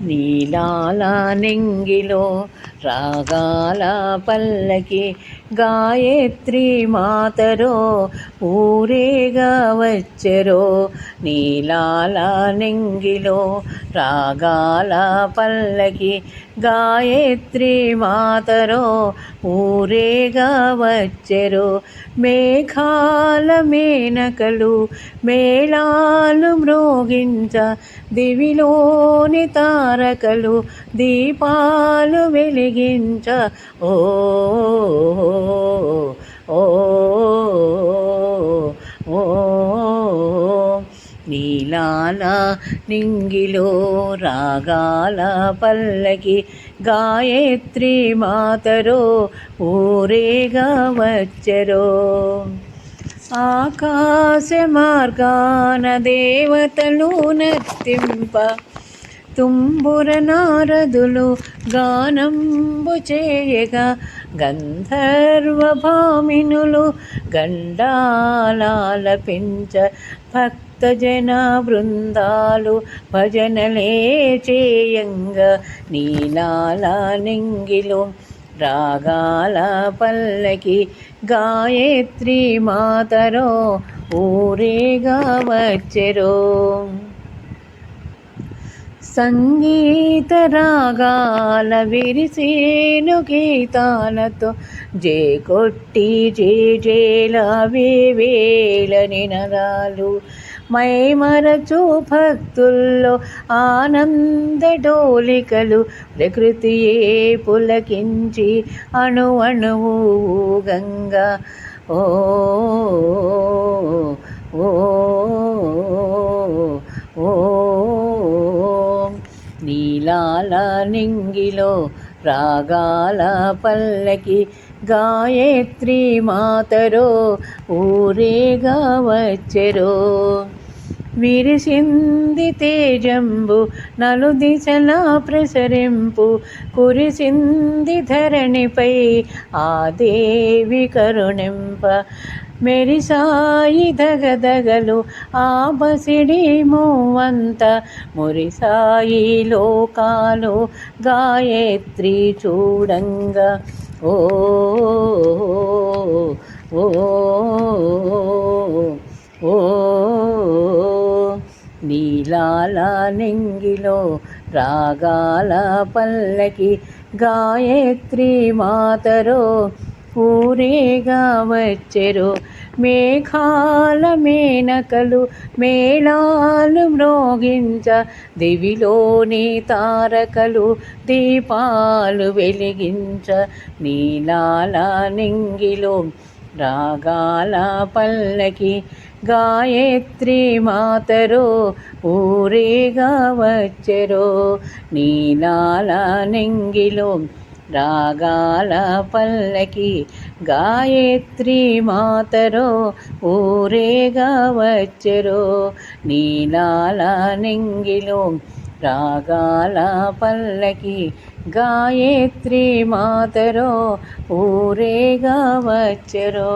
నీలాల నింగిలో రాగాల పల్లకి గాయత్రి మాతరో ఊరేగా వచ్చెరో. నీలాల నింగిలో రాగాల పల్లకి గాయత్రి మాతరో ఊరేగా వచ్చెరో. మేఘాల మేనకలు మేళాలు మ్రోగించ దివిలోని తారకలు దీపాలు వెలిగించ ఓ ఓ ఓ నీలాల నింగిలో రాగాల పల్లకి గాయత్రి మాతరో ఊరేగా వచ్చెరో. ఆకాశ మార్గాన దేవతలు నర్తింప తుంబుర నారదులు గానంబు చేయగా గంధర్వ భామినులు గండాలాలపించ భక్తజన బృందాలు భజనలే చేయంగా. నీలాల నింగిలో రాగాల పల్లకి గాయత్రి మాతరో ఊరేగా వచ్చెరో. సంగీత రాగాల విరిసేను గీతాలతో జే కొట్టి జేజేల వేవేల నినదాలు మైమరచు భక్తుల్లో ఆనంద డోలికలు ప్రకృతియే పులకించి అణు అణువు గంగా. ఓ ఓ ఓ నీలాల నింగిలో రాగాల పల్లకి గాయత్రి మాతరో ఊరేగా వచ్చెరో. విరిసింది తేజంబు నలుదిశలా ప్రసరింపు కురిసింది ధరణిపై ఆ దేవి కరుణింప. మెరిసాయి దగదగలు ఆ బసిడి మూవంత మురిసాయి లోకాలు గాయత్రి చూడంగా. ఓ ఓ ఓ నీలాల నింగిలో రాగాల పల్లకి గాయత్రి మాతరో ఊరేగా వచ్చెరో. మేఘాల మేనకలు మేళాలు మ్రోగించ దివిలోని తారకలు దీపాలు వెలిగించ. నీలాల నింగిలో రాగాల పల్లకి గాయత్రి మాతరో ఊరేగా వచ్చెరో. నీలాల నింగిలో రాగాల పల్లకి గాయత్రి మాతరో ఊరేగా వచ్చెరో. నీలాల నింగిలో రాగాల పల్లకి గాయత్రి మాతరో ఊరేగా వచ్చెరో.